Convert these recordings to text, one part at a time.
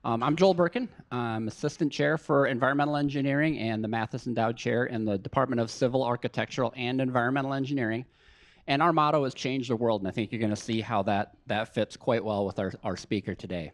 I'm Joel Birkin. I'm Assistant Chair for Environmental Engineering and the Mathis Endowed Chair in the Department of Civil, Architectural, and Environmental Engineering. And our motto is change the world, and I think you're going to see how that fits quite well with our speaker today.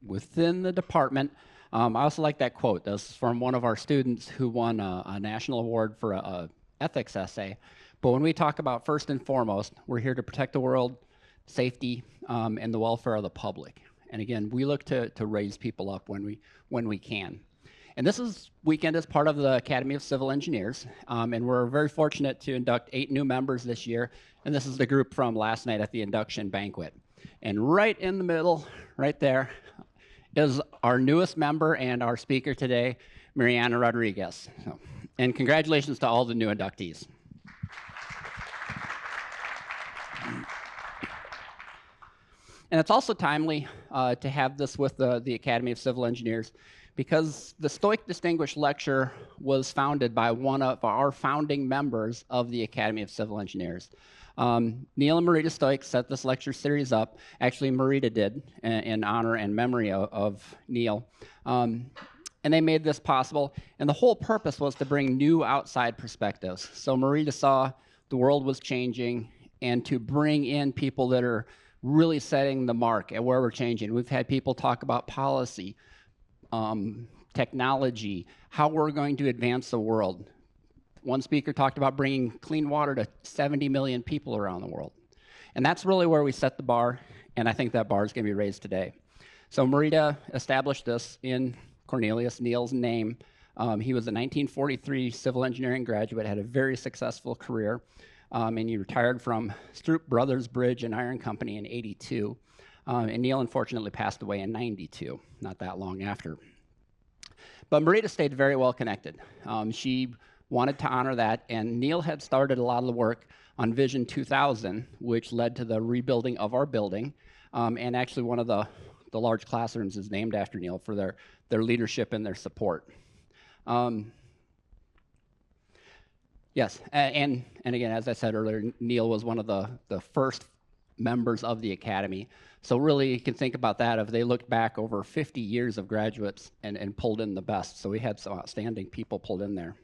Within the department, I also like that quote. This is from one of our students who won a national award for a ethics essay. But when we talk about first and foremost, we're here to protect the world, safety, and the welfare of the public. And again, we look to raise people up when we can. And this weekend is part of the Academy of Civil Engineers, and we're very fortunate to induct 8 new members this year. And this is the group from last night at the induction banquet. And right in the middle, right there, is our newest member and our speaker today, Mariana Rodriguez. And congratulations to all the new inductees. And it's also timely to have this with the Academy of Civil Engineers because the Stueck Distinguished Lecture was founded by one of our founding members of the Academy of Civil Engineers. Neil and Marita Stueck set this lecture series up. Actually, Marita did in honor and memory of Neil. And they made this possible. And the whole purpose was to bring new outside perspectives. So Marita saw the world was changing and to bring in people that are really setting the mark at where we're changing. We've had people talk about policy, technology, how we're going to advance the world. One speaker talked about bringing clean water to 70 million people around the world. And that's really where we set the bar, and I think that bar is going to be raised today. So Marita established this in Cornelius Neal's name. He was a 1943 civil engineering graduate, had a very successful career. And he retired from Stueck Brothers Bridge and Iron Company in '82. And Neil unfortunately passed away in '92, not that long after. But Marita stayed very well connected. She wanted to honor that, and Neil had started a lot of the work on Vision 2000, which led to the rebuilding of our building. And actually one of the large classrooms is named after Neil for their leadership and their support. Yes, and again, as I said earlier, Neil was one of the first members of the Academy. So really, you can think about that if they looked back over 50 years of graduates and pulled in the best. So we had some outstanding people pulled in there.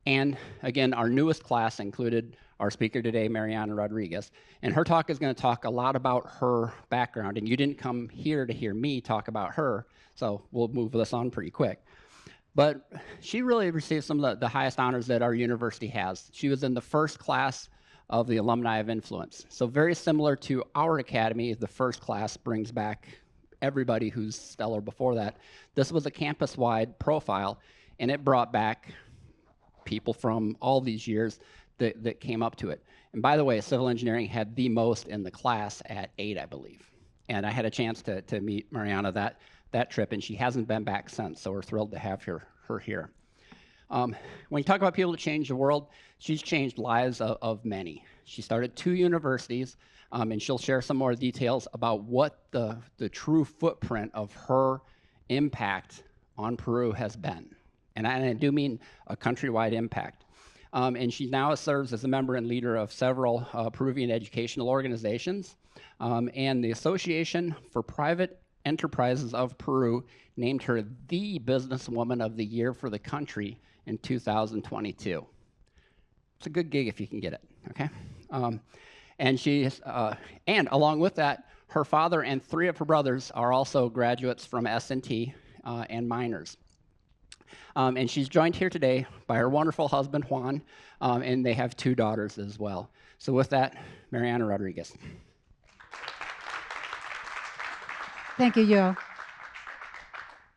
And again, our newest class included our speaker today, Mariana Rodriguez. And her talk is going to talk a lot about her background. And you didn't come here to hear me talk about her, so we'll move this on pretty quick. But she really received some of the highest honors that our university has. She was in the first class of the Alumni of Influence. So very similar to our academy, the first class brings back everybody who's stellar before that. This was a campus-wide profile, and it brought back people from all these years that came up to it. And by the way, civil engineering had the most in the class at 8, I believe. And I had a chance to meet Mariana that trip, and she hasn't been back since, so we're thrilled to have her here. When you talk about people that change the world, she's changed lives of many. She started 2 universities, and she'll share some more details about what the true footprint of her impact on Peru has been. And I do mean a countrywide impact. And she now serves as a member and leader of several Peruvian educational organizations, and the Association for Private Enterprises of Peru named her the Businesswoman of the Year for the country in 2022. It's a good gig if you can get it, okay? And along with that, her father and 3 of her brothers are also graduates from S&T and minors. And she's joined here today by her wonderful husband, Juan, and they have 2 daughters as well. So with that, Mariana Rodriguez. Thank you, Joe.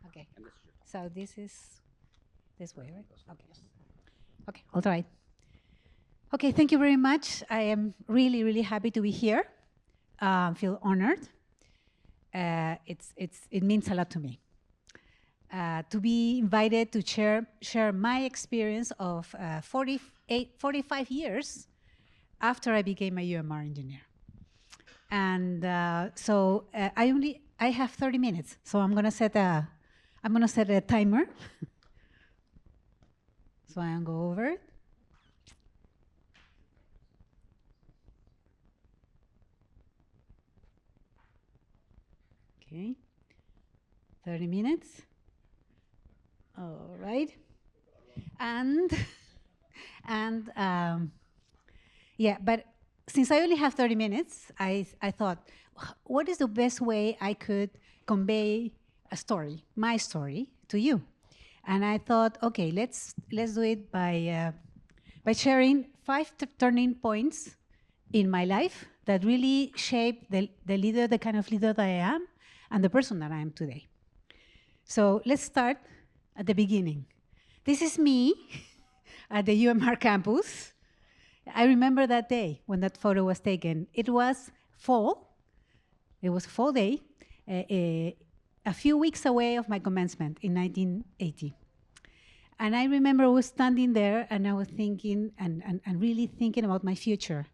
Okay, so this is this way, right? Okay. Okay, all right. Okay, thank you very much. I am really, really happy to be here. Feel honored. It means a lot to me. To be invited to share my experience of 45 years after I became a UMR engineer. And I have 30 minutes, so I'm gonna set a timer. So I'm gonna go over it. Okay. 30 minutes. All right. And, and yeah, but since I only have 30 minutes, I thought, what is the best way I could convey a story, my story, to you? And I thought, okay, let's do it by sharing 5 turning points in my life that really shaped the kind of leader that I am and the person that I am today. So let's start at the beginning. This is me at the UMR campus. I remember that day when that photo was taken. It was fall. It was a fall day, a few weeks away of my commencement in 1980. And I remember I was standing there and I was thinking and really thinking about my future.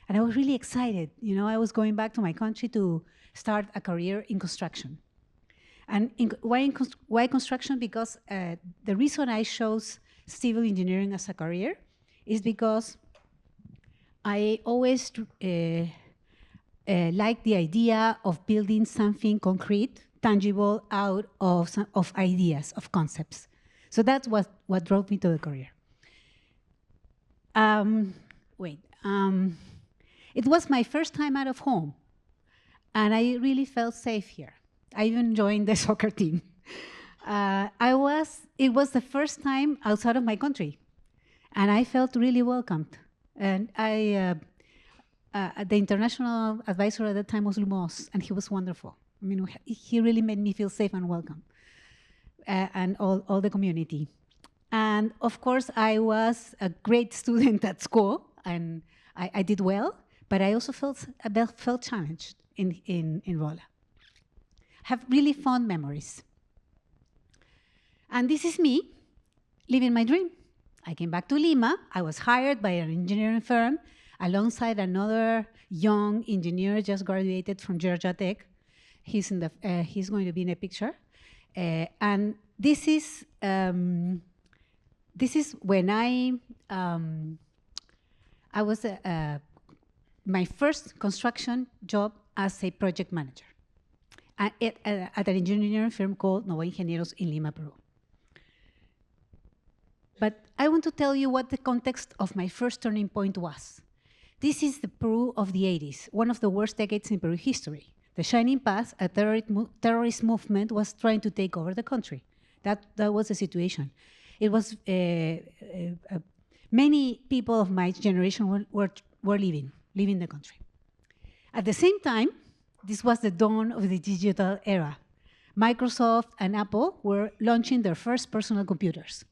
And I was really excited. You know, I was going back to my country to start a career in construction. And why construction? Because the reason I chose civil engineering as a career is because I always liked the idea of building something concrete, tangible, out of ideas, of concepts. So that's what drove me to the career. It was my first time out of home, and I really felt safe here. I even joined the soccer team. It was the first time outside of my country, and I felt really welcomed. And the international advisor at that time was Lumos, and he was wonderful. I mean, he really made me feel safe and welcome, and all the community. And of course, I was a great student at school, and I did well, but I also felt challenged in Rolla. Have really fond memories. And this is me living my dream. I came back to Lima. I was hired by an engineering firm alongside another young engineer just graduated from Georgia Tech. He's going to be in a picture. And this is when I was my first construction job as a project manager at an engineering firm called Nova Ingenieros in Lima, Peru. But I want to tell you what the context of my first turning point was. This is the Peru of the 80s, one of the worst decades in Peru history. The Shining Path, a terrorist movement, was trying to take over the country. That was the situation. It was many people of my generation were leaving the country. At the same time, this was the dawn of the digital era. Microsoft and Apple were launching their first personal computers.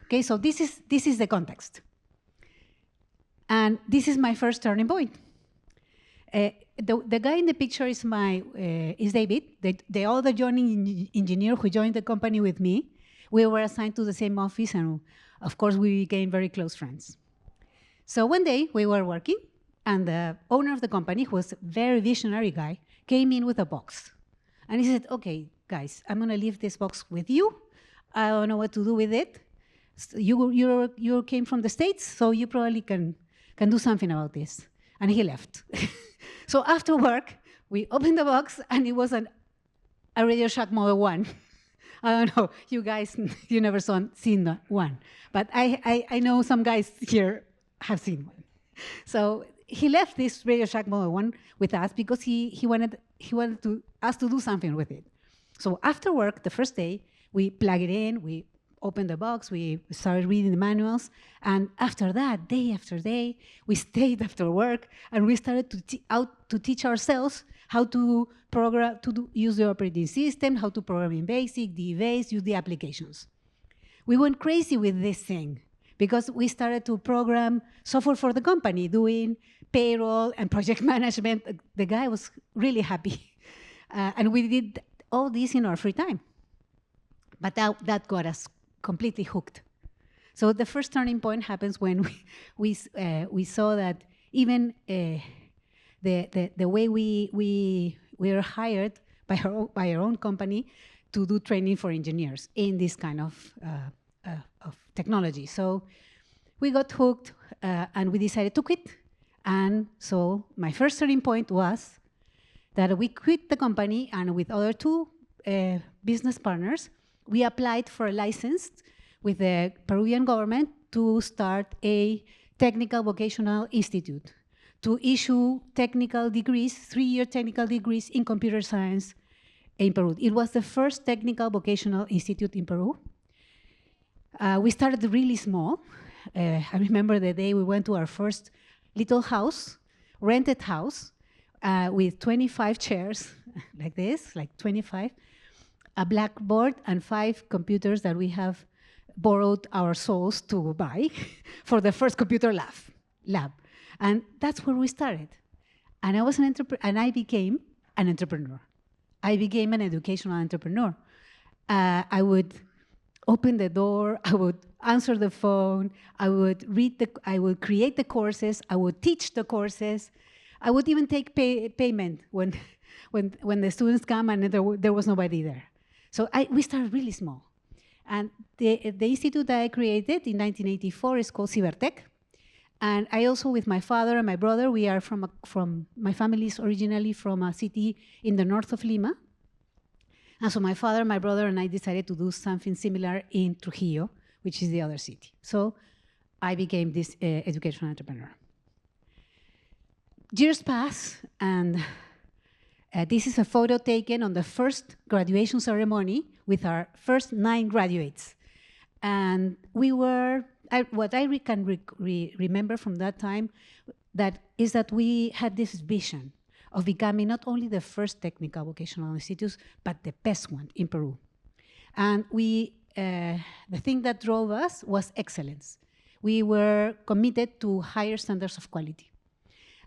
Okay, so this is the context. And this is my first turning point. The guy in the picture is David, the other joining engineer who joined the company with me. We were assigned to the same office, and of course, we became very close friends. So one day, we were working, and the owner of the company, who was a very visionary guy, came in with a box. And he said, okay, guys, I'm going to leave this box with you. I don't know what to do with it. So you came from the States, so you probably can do something about this. And he left. So after work, we opened the box, and it was a Radio Shack Model 1. I don't know, you guys, you never seen one. But I know some guys here have seen one. So he left this Radio Shack Model 1 with us because he wanted us to do something with it. So after work, the first day, we plug it in, we opened the box, we started reading the manuals, and after that, day after day, we stayed after work, and we started to teach ourselves how to program, use the operating system, how to program in BASIC, DBase, use the applications. We went crazy with this thing because we started to program software for the company, doing payroll and project management. The guy was really happy. And we did all this in our free time. But that got us completely hooked. So the first turning point happens when we saw that even the way we were hired by our own company to do training for engineers in this kind of technology. So we got hooked, and we decided to quit. And so my first turning point was that we quit the company, and with other two business partners, we applied for a license with the Peruvian government to start a technical vocational institute to issue technical degrees, 3-year technical degrees in computer science in Peru. It was the first technical vocational institute in Peru. We started really small. I remember the day we went to our first little house, rented house, with 25 chairs, like this, like 25, a blackboard, and 5 computers that we have borrowed our souls to buy for the first computer lab. And that's where we started. And I became an entrepreneur. I became an educational entrepreneur. I would open the door, I would answer the phone, I would create the courses, I would teach the courses, I would even take payment when the students come and there was nobody there. So we started really small. And the institute that I created in 1984 is called Cibertech. And I also, with my father and my brother, we are my family is originally from a city in the north of Lima. And so my father, my brother, and I decided to do something similar in Trujillo, which is the other city. So I became this educational entrepreneur. Years pass, and this is a photo taken on the first graduation ceremony with our first 9 graduates. And we were, what I can remember from that time is that we had this vision of becoming not only the first technical vocational institute, but the best one in Peru. And the thing that drove us was excellence. We were committed to higher standards of quality.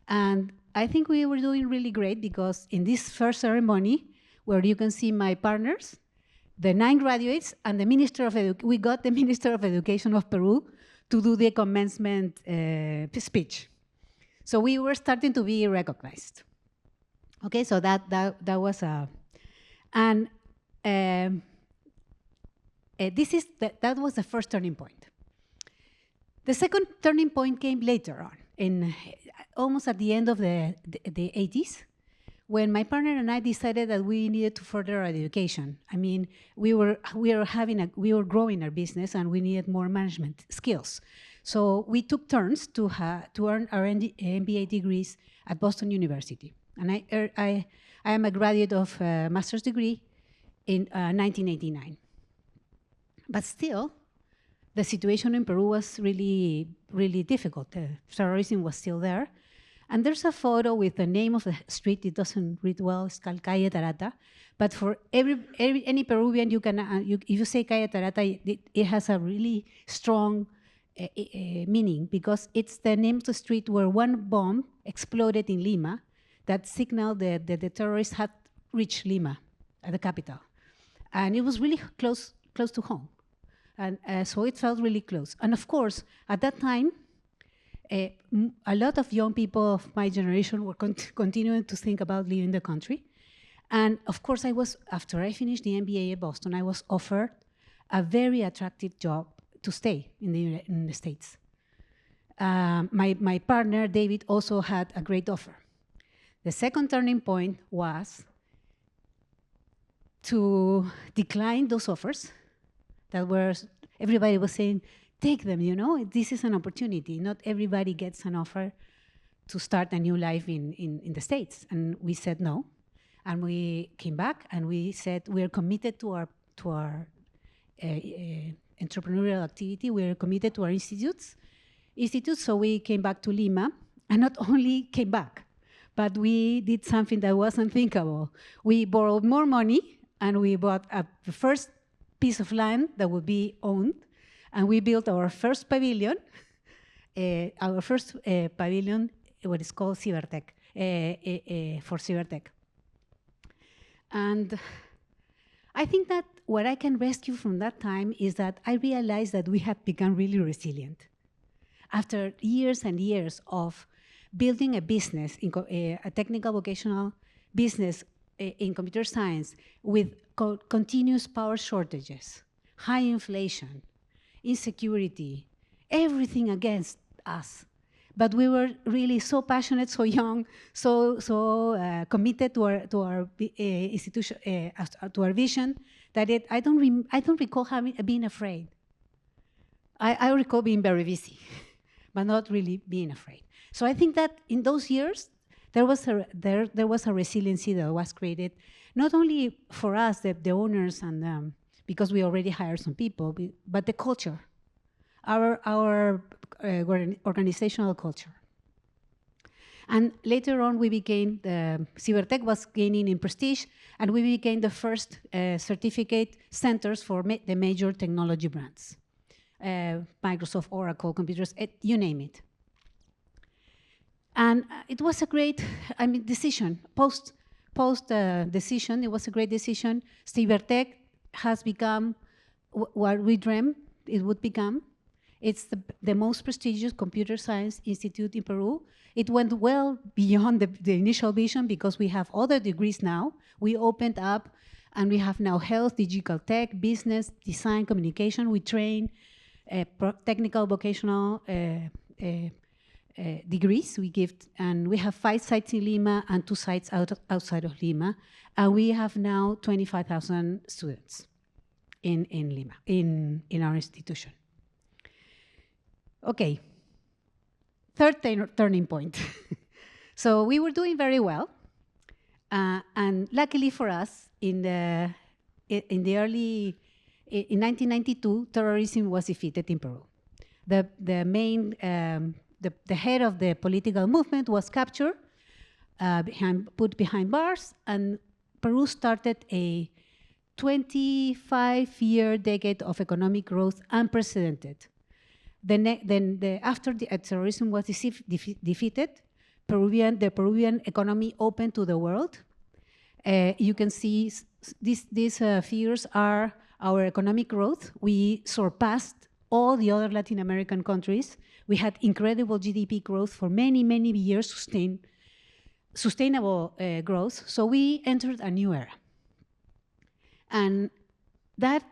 And I think we were doing really great, because in this first ceremony, where you can see my partners, the 9 graduates, and the Minister of we got the Minister of Education of Peru to do the commencement speech. So we were starting to be recognized. Okay, so that was and that was the first turning point. The second turning point came later on, almost at the end of the 80s, when my partner and I decided that we needed to further our education. I mean, we were growing our business, and we needed more management skills. So we took turns to earn our MBA degrees at Boston University. And I am a graduate of a master's degree in 1989. But still, the situation in Peru was really, really difficult. Terrorism was still there. And there's a photo with the name of the street. It doesn't read well. It's called Calle Tarata. But for any Peruvian, if you say Calle Tarata, it has a really strong meaning, because it's the name of the street where one bomb exploded in Lima that signaled that the terrorists had reached Lima, the capital. And it was really close to home. And so it felt really close. And of course, at that time, a lot of young people of my generation were continuing to think about leaving the country. And of course, after I finished the MBA at Boston, I was offered a very attractive job to stay in the States. My partner, David, also had a great offer. The second turning point was to decline those offers everybody was saying, take them, this is an opportunity. Not everybody gets an offer to start a new life in the States. And we said no. And we came back and we said, we're committed to our entrepreneurial activity. We're committed to our institutes. So we came back to Lima, and not only came back, but we did something that was unthinkable. We borrowed more money, and we bought the first piece of land that would be owned, and we built our first pavilion, what is called Cibertech, for Cibertech. And I think that what I can rescue from that time is that I realized that we had become really resilient. After years and years of building a business, a technical vocational business in computer science with continuous power shortages, high inflation, insecurity, everything against us. but we were really so passionate, so young, so committed to our institution, to our vision, that I don't recall being afraid. I recall being very busy, but not really being afraid. So I think that in those years, there was a resiliency that was created, not only for us, the owners, and because we already hired some people, but the culture, our organizational culture. And later on, we became, Cybertech was gaining in prestige, and we became the first certificate centers for the major technology brands. Microsoft, Oracle, computers, you name it. And it was a great, decision. Post decision, it was a great decision. Cybertech has become what we dreamed it would become. It's the most prestigious computer science institute in Peru. It went well beyond the initial vision because we have other degrees now. We opened up, and we have now health, digital tech, business, design, communication. We train technical vocational degrees we give, and we have 5 sites in Lima and 2 sites outside of Lima, and we have now 25,000 students in Lima, in our institution. Okay, third turning point. So we were doing very well, and luckily for us, in 1992, terrorism was defeated in Peru. The main the head of the political movement was captured, put behind bars, and Peru started a 25-year decade of economic growth, unprecedented. After the terrorism was defeated, the Peruvian economy opened to the world. You can see these figures are our economic growth. We surpassed all the other Latin American countries. We had incredible GDP growth for many, many years, sustainable growth. So we entered a new era. And that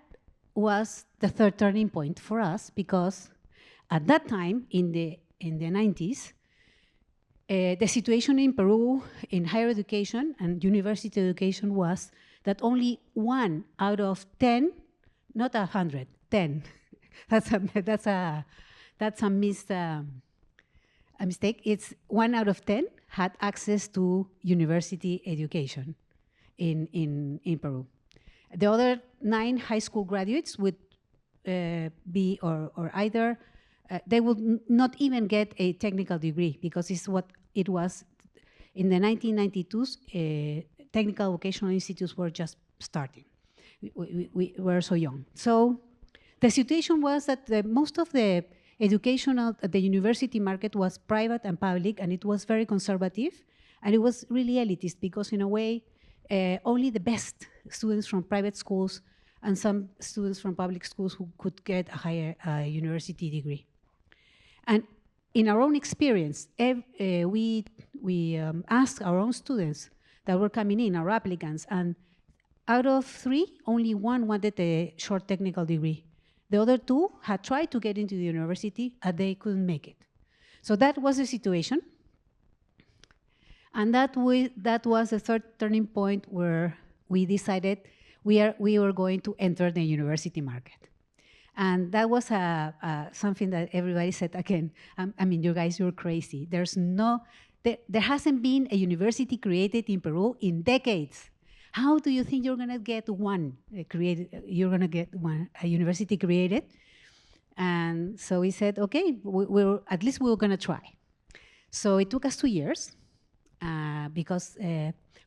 was the third turning point for us, because at that time, in the 90s, the situation in Peru in higher education and university education was that only 1 out of 10, not 100, 10. That's a mistake. It's 1 out of 10 had access to university education in Peru. The other 9 high school graduates would be or either they would not even get a technical degree, because it's what it was in the 1992s. Technical vocational institutes were just starting. We were so young. So the situation was that most of the educational, the university market was private and public, and it was very conservative, and it was really elitist, because in a way, only the best students from private schools and some students from public schools who could get a higher university degree. And in our own experience, we asked our own students that were coming in, our applicants, and out of 3, only 1 wanted a short technical degree. The other 2 had tried to get into the university, and they couldn't make it. So that was the situation. And that was the third turning point where we decided we were going to enter the university market. And that was something that everybody said, again, you guys, you're crazy. There hasn't been a university created in Peru in decades. How do you think you're going to get one created? You're going to get a university created? And so we said, okay, at least we're going to try. So it took us 2 years because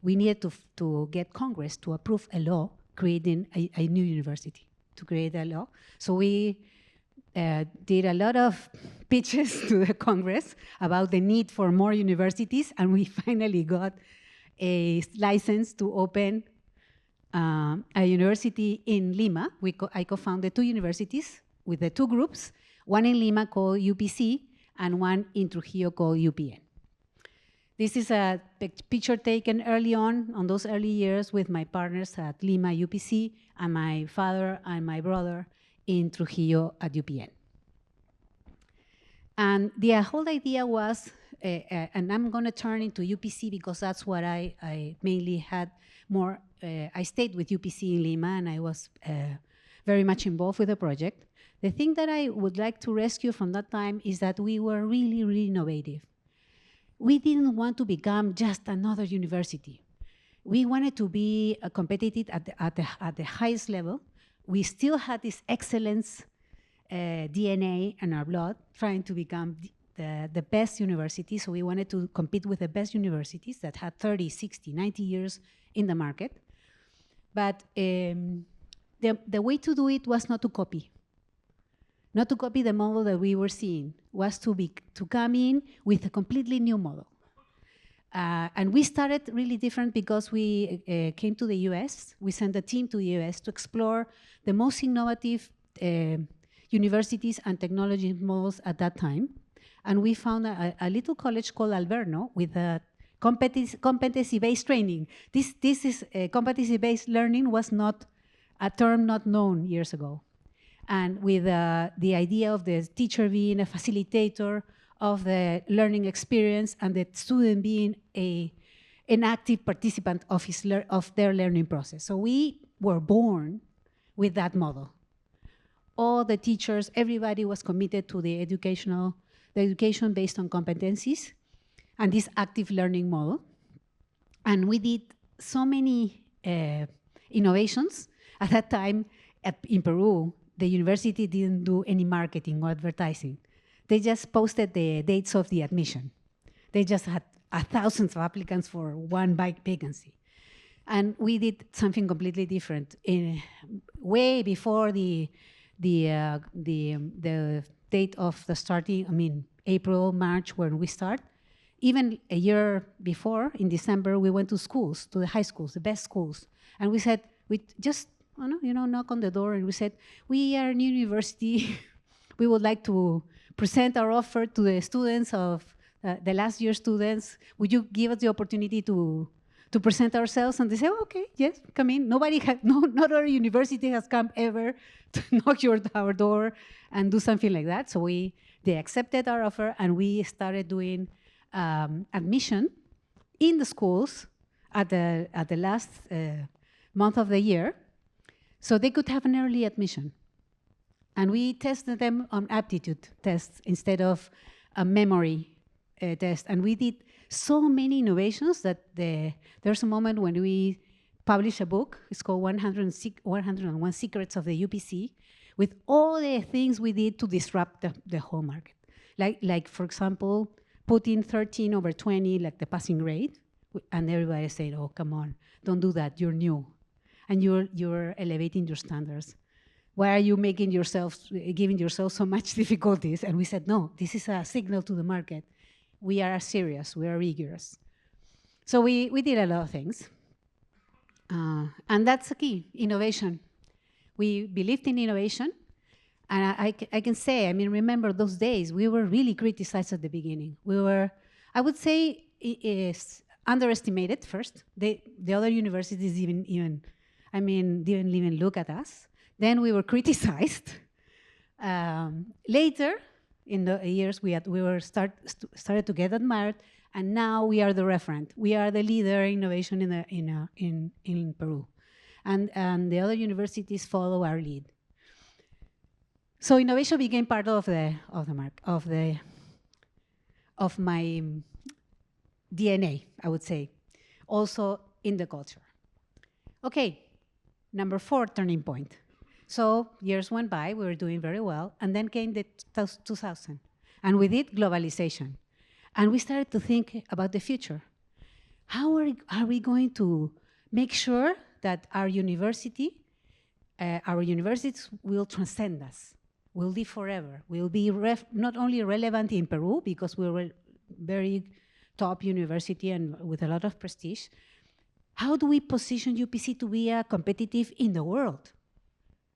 we needed to get Congress to approve a law creating a new university, to create a law. So we did a lot of pitches to the Congress about the need for more universities, and we finally got a license to open a university in Lima. I co-founded 2 universities with the 2 groups, one in Lima called UPC and one in Trujillo called UPN. This is a picture taken early on those early years with my partners at Lima UPC and my father and my brother in Trujillo at UPN. And the whole idea was, and I'm going to turn into UPC because that's what I mainly had more. I stayed with UPC in Lima, and I was very much involved with the project. The thing that I would like to rescue from that time is that we were really, really innovative. We didn't want to become just another university. We wanted to be competitive at the highest level. We still had this excellence DNA in our blood, trying to become the best university. So we wanted to compete with the best universities that had 30, 60, 90 years in the market. But the way to do it was not to copy. Not to copy the model that we were seeing, was to come in with a completely new model. And we started really different because we came to the US. We sent a team to the US to explore the most innovative universities and technology models at that time. And we found a little college called Alverno with a competency-based training. This is competency-based learning was not a term not known years ago. And with the idea of the teacher being a facilitator of the learning experience and the student being an active participant of their learning process. So we were born with that model. All the teachers, everybody was committed to the education based on competencies and this active learning model. And we did so many innovations. At that time, in Peru, the university didn't do any marketing or advertising. They just posted the dates of the admission. They just had thousands of applicants for one vacancy. And we did something completely different. Way before the date of the starting, April, March, when we start, even a year before, in December, we went to schools, to the high schools, the best schools. And we said, we just, knock on the door and we said, we are a new university. We would like to present our offer to the students of the last year students. Would you give us the opportunity to present ourselves? And they said, okay, yes, come in. Not our university has come ever to knock our door and do something like that. So they accepted our offer and we started doing admission in the schools at the last month of the year, so they could have an early admission. And we tested them on aptitude tests instead of a memory test. And we did so many innovations that there's a moment when we published a book. It's called 101 Secrets of the UPC, with all the things we did to disrupt the whole market. Like for example, putting 13/20, like the passing rate, and everybody said, oh, come on, don't do that, you're new. And you're elevating your standards. Why are you giving yourself so much difficulties? And we said, no, this is a signal to the market. We are serious, we are rigorous. So we did a lot of things. And that's the key, innovation. We believed in innovation. And I can say, remember those days, we were really criticized at the beginning. We were, I would say, underestimated first. The other universities didn't even look at us. Then we were criticized. Later, in the years, we started to get admired, and now we are the referent. We are the leader in innovation in Peru, and the other universities follow our lead. So innovation became part of my DNA, I would say, also in the culture. Okay, number 4 turning point. So years went by, we were doing very well, and then came the 2000, and with it, globalization. And we started to think about the future. How are we going to make sure that our universities will transcend us, will live forever, will be not only relevant in Peru, because we were very top university and with a lot of prestige. How do we position UPC to be competitive in the world?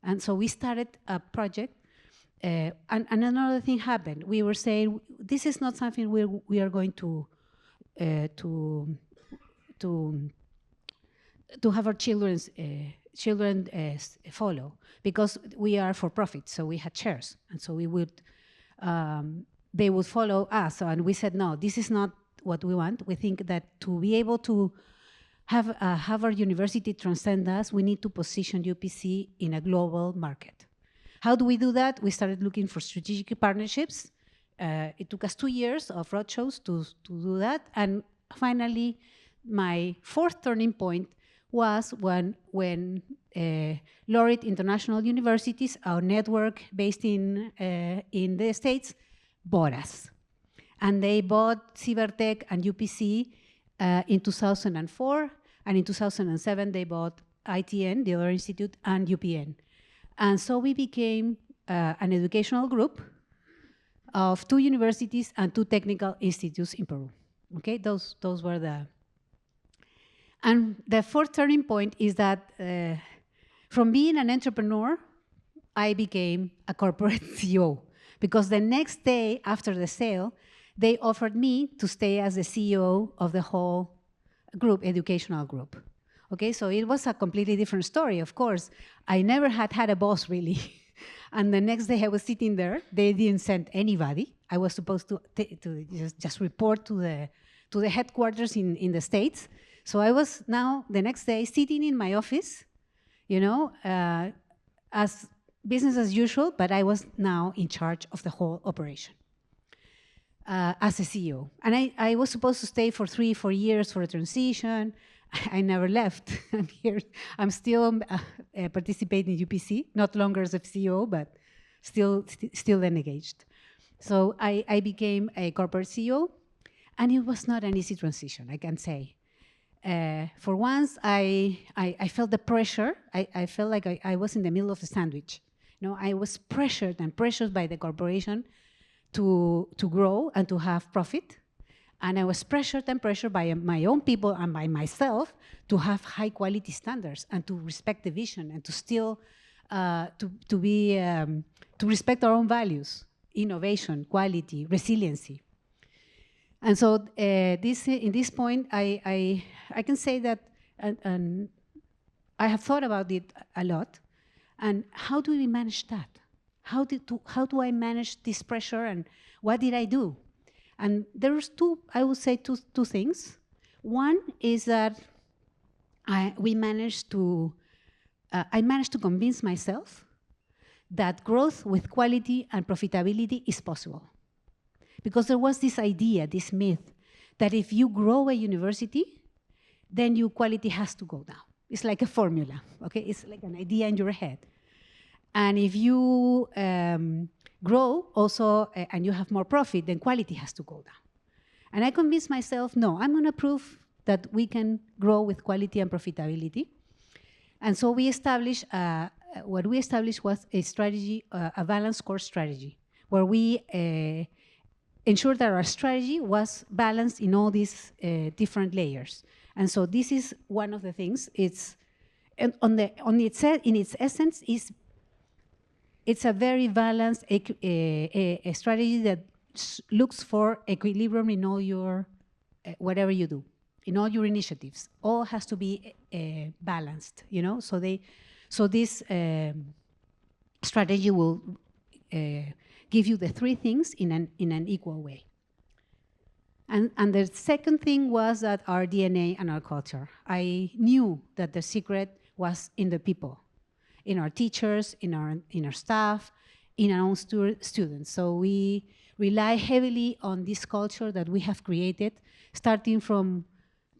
And so we started a project, and another thing happened. We were saying, this is not something we are going to have our children follow, because we are for profit, so we had shares. And so we would they would follow us. And we said, no, this is not what we want. We think that to be able to have Harvard University transcend us, we need to position UPC in a global market. How do we do that? We started looking for strategic partnerships. It took us 2 years of roadshows to do that. And finally, my fourth turning point was when Laureate International Universities, our network based in the States, bought us. And they bought Cybertech and UPC in 2004, and in 2007 they bought ITN, the other institute, and UPN. And so we became an educational group of 2 universities and 2 technical institutes in Peru. Okay, those were the... And the fourth turning point is that from being an entrepreneur, I became a corporate CEO, because the next day after the sale, they offered me to stay as the CEO of the whole group, educational group. Okay, so it was a completely different story, of course. I never had a boss, really. And the next day I was sitting there. They didn't send anybody. I was supposed to just report to the headquarters in the States. So I was now, the next day, sitting in my office, you know, as business as usual, but I was now in charge of the whole operation as a CEO. And I was supposed to stay for 3-4 years for a transition. I never left. I'm here. I'm still participating in UPC, not longer as a CEO, but still engaged. So I became a corporate CEO, and it was not an easy transition, I can say. For once, I felt the pressure. I felt like I was in the middle of a sandwich. You know, I was pressured by the corporation to grow and to have profit. And I was pressured by my own people and by myself to have high quality standards and to respect the vision and to still to respect our own values, innovation, quality, resiliency. And so in this point, I can say that, and I have thought about it a lot. And how do we manage that? How do I manage this pressure, and what did I do? And there's I would say two things. One is that I managed to convince myself that growth with quality and profitability is possible. Because there was this idea, this myth, that if you grow a university, then your quality has to go down. It's like a formula, okay? It's like an idea in your head. And if you grow also and you have more profit, then quality has to go down. And I convinced myself, no, I'm going to prove that we can grow with quality and profitability. And so we established, what we established was a strategy, a balanced course strategy, where we ensured that our strategy was balanced in all these different layers. And so this is one of the things. It's in its essence it's a very balanced a strategy that looks for equilibrium in all your whatever you do, in all your initiatives. All has to be balanced, you know. So this strategy will give you the 3 things in an equal way. And the second thing was that our DNA and our culture. I knew that the secret was in the people, in our teachers, in our staff, in our own students. So we rely heavily on this culture that we have created, starting from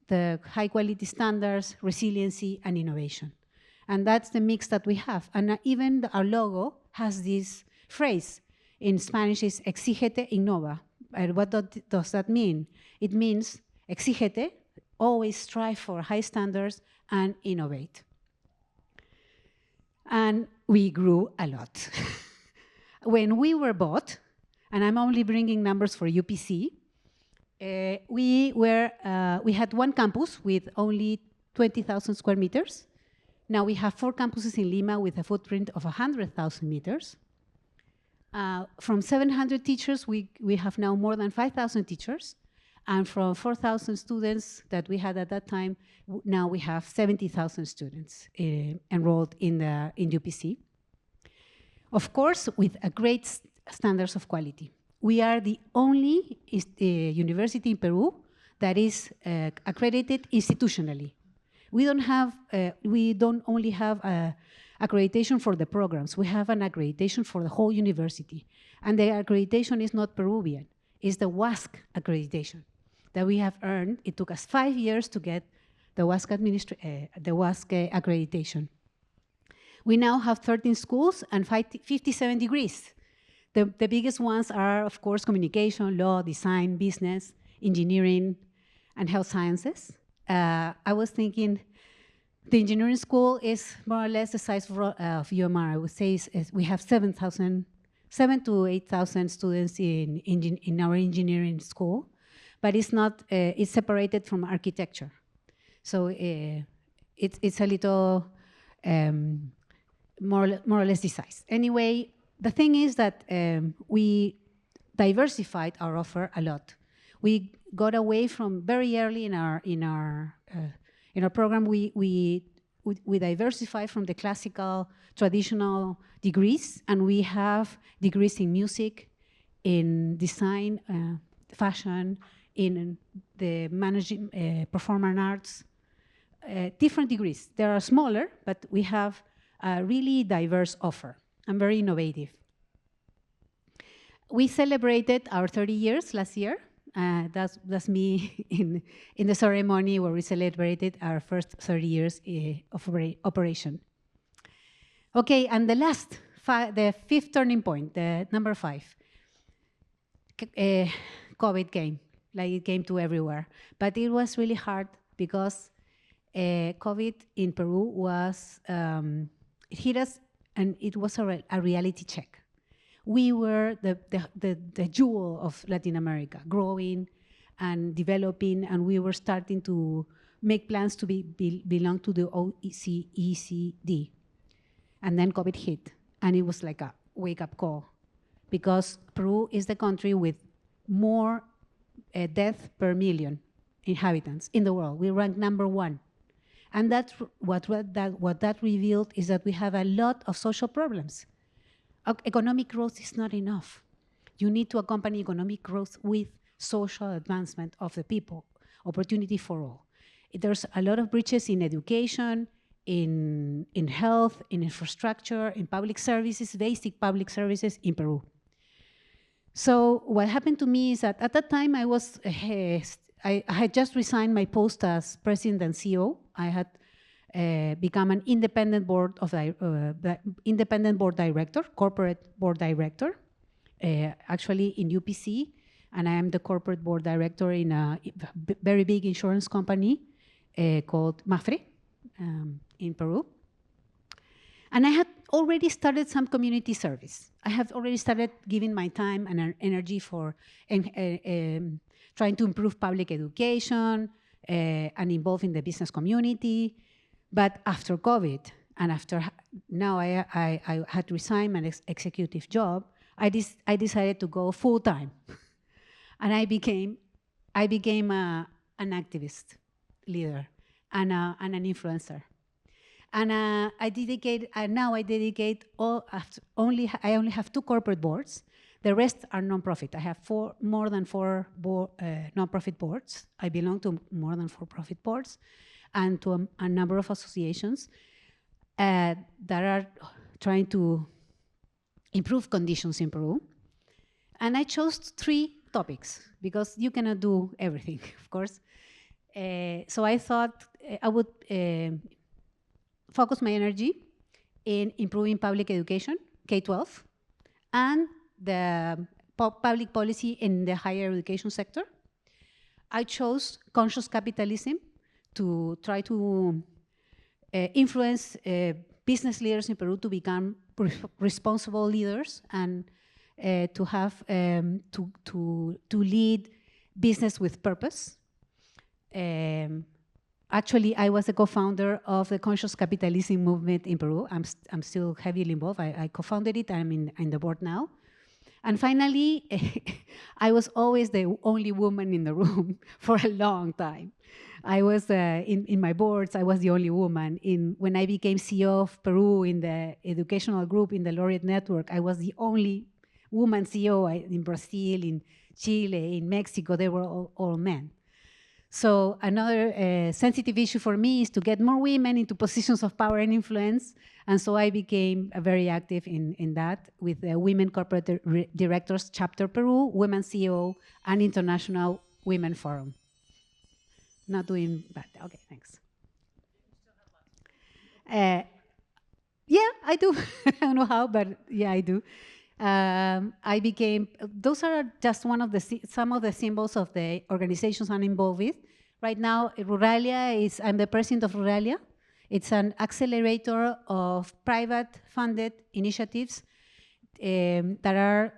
the high quality standards, resiliency, and innovation. And that's the mix that we have. And even our logo has this phrase. In Spanish, is exígete, innova. And what does that mean? It means exígete, always strive for high standards and innovate. And we grew a lot. When we were bought, and I'm only bringing numbers for UPC, we had 1 campus with only 20,000 square meters. Now we have 4 campuses in Lima with a footprint of 100,000 meters. From 700 teachers, we have now more than 5,000 teachers. And from 4,000 students that we had at that time, now we have 70,000 students enrolled in UPC. Of course, with a great standards of quality. we are the only university in Peru that is accredited institutionally. We don't only have accreditation for the programs. We have an accreditation for the whole university. And the accreditation is not Peruvian. It's the WASC accreditation that we have earned. It took us 5 years to get the WASC accreditation. We now have 13 schools and 57 degrees. The biggest ones are, of course, communication, law, design, business, engineering, and health sciences. I was thinking the engineering school is more or less the size of UMR. I would say we have 7 to 8,000 students in our engineering school, but it's not, it's separated from architecture. So it's a little more or less this size. Anyway, the thing is that we diversified our offer a lot. We got away from very early in our program. We diversified from the classical, traditional degrees, and we have degrees in music, in design, fashion, in the managing, performing arts, different degrees. They are smaller, but we have a really diverse offer and very innovative. We celebrated our 30 years last year. That's me in the ceremony where we celebrated our first 30 years of operation. Okay, and the fifth turning point, the number 5. COVID came, like it came to everywhere. But it was really hard because COVID in Peru was, it hit us, and it was a reality check. We were the jewel of Latin America, growing and developing, and we were starting to make plans to belong to the OECD. And then COVID hit, and it was like a wake-up call, because Peru is the country with more death per million inhabitants in the world. We rank number 1. And that's what that revealed is that we have a lot of social problems. Economic growth is not enough. You need to accompany economic growth with social advancement of the people, opportunity for all. There's a lot of breaches in education, in health, in infrastructure, in public services, basic public services in Peru. So what happened to me is that at that time I had just resigned my post as president and CEO. I had become an independent board director, corporate board director, actually in UPC, and I am the corporate board director in a very big insurance company called Mafre in Peru. And I had already started some community service. I have already started giving my time and energy for trying to improve public education and involve in the business community. But after COVID, and after now I had to resign my executive job, I decided to go full time, and I became an activist leader and an influencer, and I only have 2 corporate boards. The rest are nonprofit. I have more than 4 nonprofit boards. I belong to more than 4 profit boards, and to a number of associations that are trying to improve conditions in Peru. And I chose 3 topics because you cannot do everything, of course. So I thought I would focus my energy in improving public education, K-12, and the public policy in the higher education sector. I chose conscious capitalism to try to influence business leaders in Peru to become responsible leaders and to have to lead business with purpose. Actually, I was a co-founder of the conscious capitalism movement in Peru. I'm still heavily involved. I co-founded it. I'm in the board now. And finally, I was always the only woman in the room for a long time. I was in my boards, I was the only woman. When I became CEO of Peru in the educational group in the Laureate Network, I was the only woman CEO in Brazil, in Chile, in Mexico, they were all men. So another sensitive issue for me is to get more women into positions of power and influence. And so I became very active in that with the Women Corporate Directors Chapter Peru, Women CEO, and International Women Forum. Not doing bad. Okay, thanks. Yeah, I do. I don't know how, but yeah, I do. I became, those are just some of the symbols of the organizations I'm involved with. Right now, Ruralia I'm the president of Ruralia. It's an accelerator of private funded initiatives that are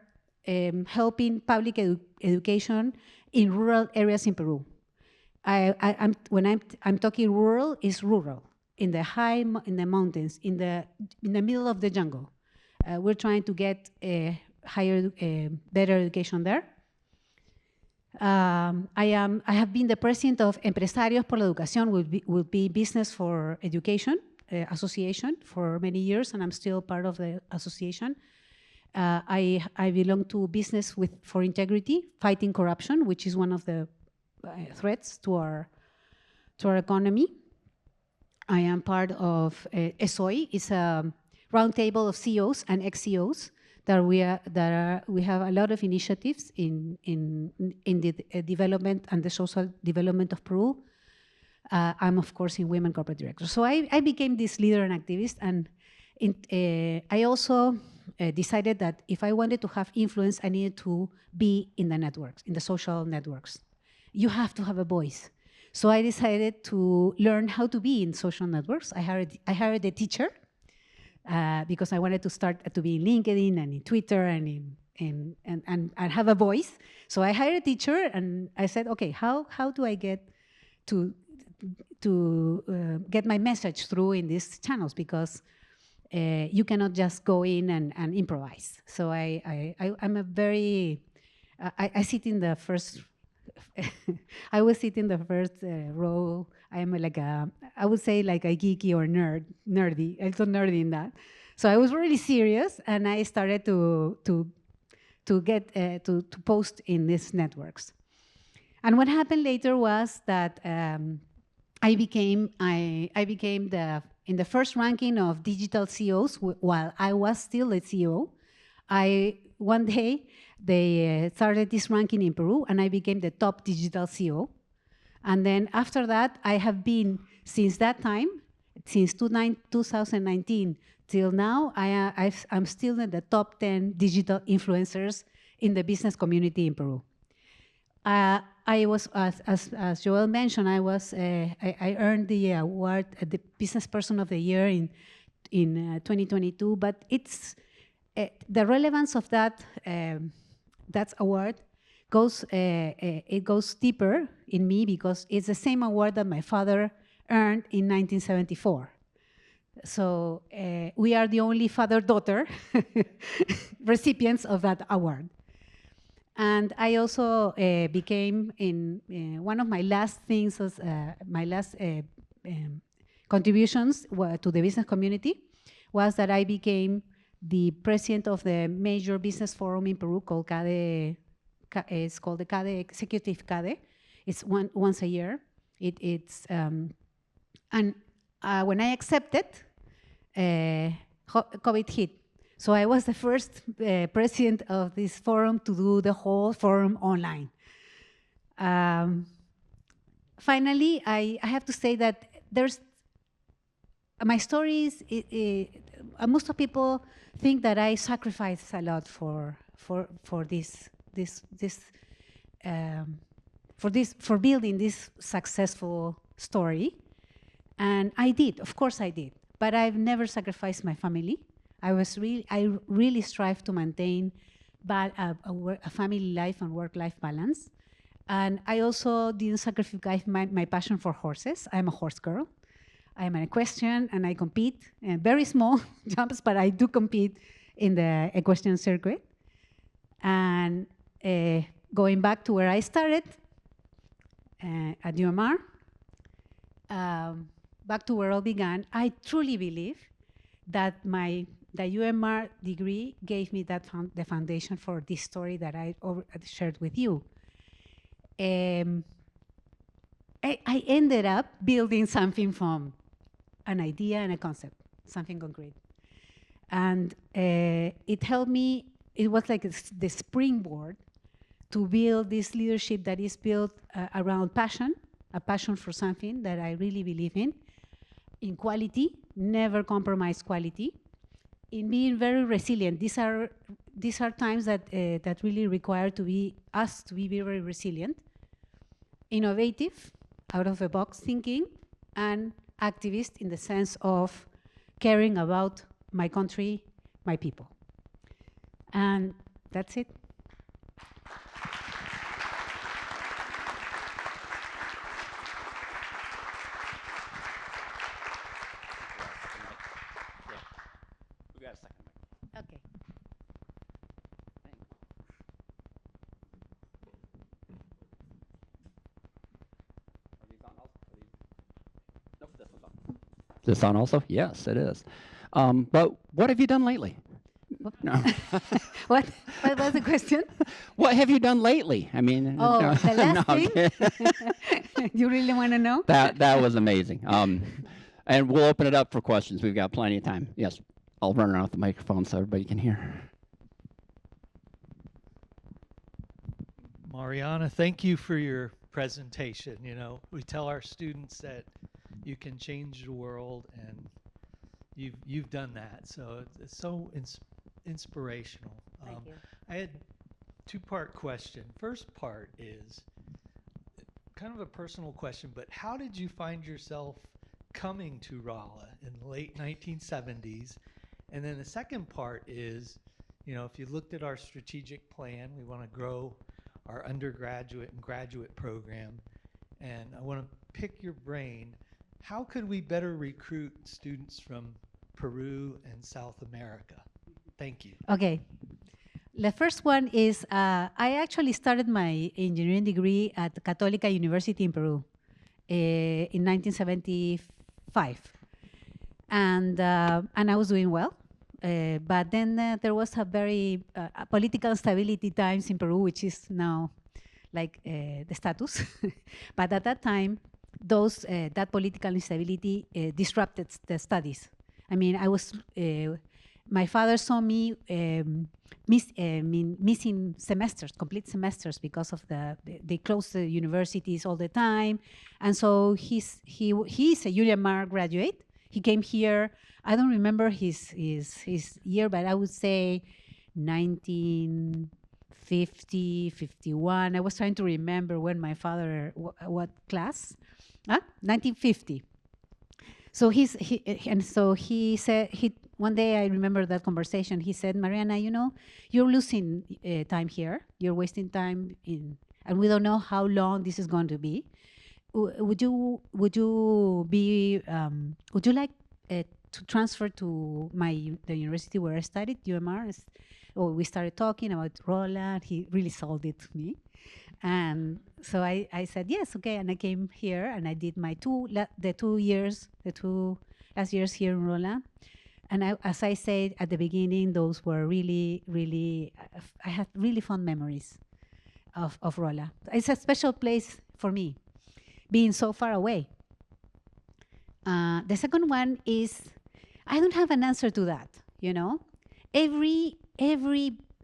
helping public education in rural areas in Peru. When I'm talking rural, it's rural, in the mountains, in the middle of the jungle. We're trying to get better education there. I have been the president of Empresarios por la Educación, will be Business for Education Association for many years, and I'm still part of the association. I belong to Business for Integrity, Fighting Corruption, which is one of the threats to our economy. I am part of ESOI. It's a roundtable of CEOs and ex-CEOs that we have a lot of initiatives in the development and the social development of Peru. I'm of course in Women Corporate Directors. So I became this leader and activist, and I also decided that if I wanted to have influence, I needed to be in the networks, in the social networks. You have to have a voice. So I decided to learn how to be in social networks. I hired a teacher because I wanted to start to be in LinkedIn and in Twitter and have a voice. So I hired a teacher, and I said, okay, how do I get to get my message through in these channels? Because you cannot just go in and improvise. So I'm a very, I sit in the first. I will sit in the first row. I am I would say like a geeky or nerdy, also nerdy in that. So I was really serious, and I started to post in these networks. And what happened later was that I became in the first ranking of digital CEOs while I was still a CEO. One day, they started this ranking in Peru, and I became the top digital CEO. And then after that, I have been, since that time, since 2019 till now, I'm still in the top 10 digital influencers in the business community in Peru. I was, as Joel mentioned, I earned the award, the Business Person of the Year in 2022, but it's, the relevance of that award goes deeper in me because it's the same award that my father earned in 1974. So we are the only father-daughter recipients of that award. And I also became one of my last things, my last contributions to the business community was that I became the president of the major business forum in Peru called CADE. It's called the CADE Executive CADE. It's once a year. And when I accepted, COVID hit. So I was the first president of this forum to do the whole forum online. Finally, I have to say that my stories, most of people think that I sacrifice a lot for building this successful story, and I did, of course I did, but I've never sacrificed my family. I really strive to maintain a family life and work-life balance, and I also didn't sacrifice my passion for horses. I'm a horse girl. I'm an equestrian, and I compete in very small jumps, but I do compete in the equestrian circuit. And going back to where I started, at UMR, back to where all began, I truly believe that my the UMR degree gave me that the foundation for this story that I shared with you. I ended up building something from an idea and a concept, something concrete. And it helped me, it was like the springboard to build this leadership that is built around passion, a passion for something that I really believe in quality, never compromise quality, in being very resilient. These are times that that really require us to be very resilient, innovative, out of the box thinking, and activist in the sense of caring about my country, my people. And that's it. Okay. Is this on also? Yes, it is. But what have you done lately? No. What was the question? What have you done lately? I mean, Oh, no, the last no, thing? You really want to know? that was amazing. And we'll open it up for questions. We've got plenty of time. Yes, I'll run around with the microphone so everybody can hear. Mariana, thank you for your presentation. You know, we tell our students that you can change the world, and you've done that. So it's so inspirational. Thank you. I had two-part question. First part is kind of a personal question, but how did you find yourself coming to Rolla in the late 1970s? And then the second part is, you know, if you looked at our strategic plan, we want to grow our undergraduate and graduate program, and I want to pick your brain. How could we better recruit students from Peru and South America? Thank you. Okay. The first one is I actually started my engineering degree at Católica University in Peru in 1975, and I was doing well. But then there was a very political instability times in Peru, which is now like the status. But at that time, that political instability disrupted the studies. I mean, my father saw me missing semesters, complete semesters, because of they closed the universities all the time. And so he's a UMR graduate. He came here. I don't remember his year, but I would say 1950, 51. I was trying to remember when my father, what class? 1950. So he said, one day I remember that conversation. He said, Mariana, you know, you're losing time here. You're wasting time and we don't know how long this is going to be. Would you like to transfer to the university where I studied, UMR? We started talking about Rolla. He really sold it to me. And so I said, yes, okay. And I came here and I did my the two last years here in Rolla. And as I said at the beginning, those were really, really, I had really fond memories of Rolla. It's a special place for me, being so far away. The second one is, I don't have an answer to that, you know? Every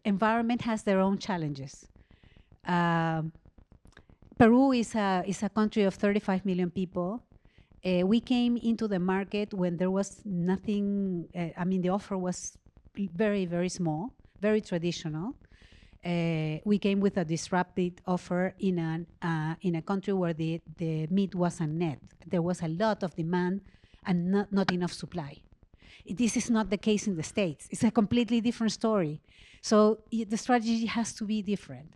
environment has their own challenges. Peru is a country of 35 million people. We came into the market when there was nothing, the offer was very, very small, very traditional. We came with a disruptive offer in a country where the meat wasn't net. There was a lot of demand and not enough supply. This is not the case in the States. It's a completely different story. So the strategy has to be different.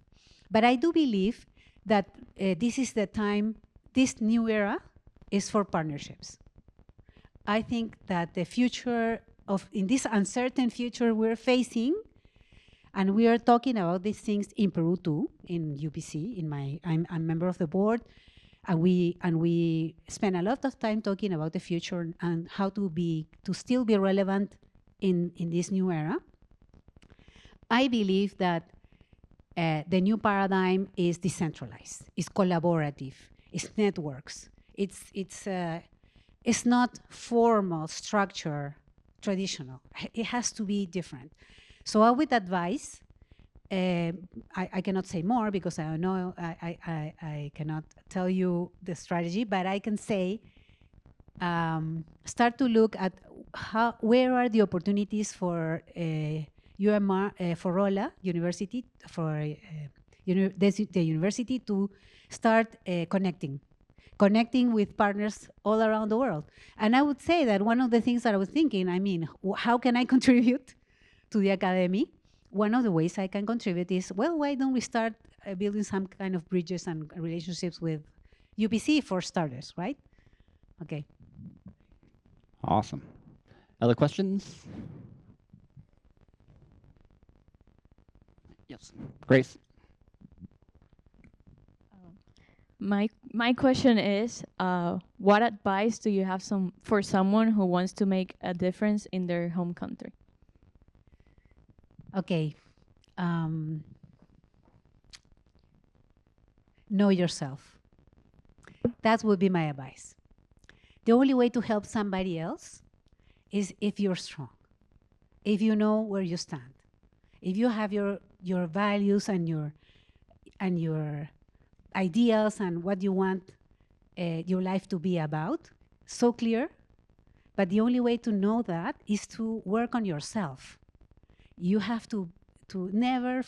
But I do believe that this is the time, this new era is for partnerships. I think that the future in this uncertain future we're facing, and we are talking about these things in Peru too, in UPC, I'm a member of the board, and we spend a lot of time talking about the future and how to still be relevant in this new era. I believe that the new paradigm is decentralized, it's collaborative, it's networks, it's not formal structure, traditional. It has to be different. So I would advise, I cannot say more because I know I cannot tell you the strategy, but I can say start to look at where are the opportunities for UMR, for Rolla University, for the university to start connecting with partners all around the world. And I would say that one of the things that I was thinking, I mean, how can I contribute to the academy? One of the ways I can contribute is, well, why don't we start building some kind of bridges and relationships with UPC for starters, right? Okay. Awesome. Other questions? Yes, Grace. My question is, what advice do you have for someone who wants to make a difference in their home country? Okay. Know yourself. That would be my advice. The only way to help somebody else is if you're strong, if you know where you stand, if you have your values and your ideals and what you want your life to be about, so clear. But the only way to know that is to work on yourself. You have to never.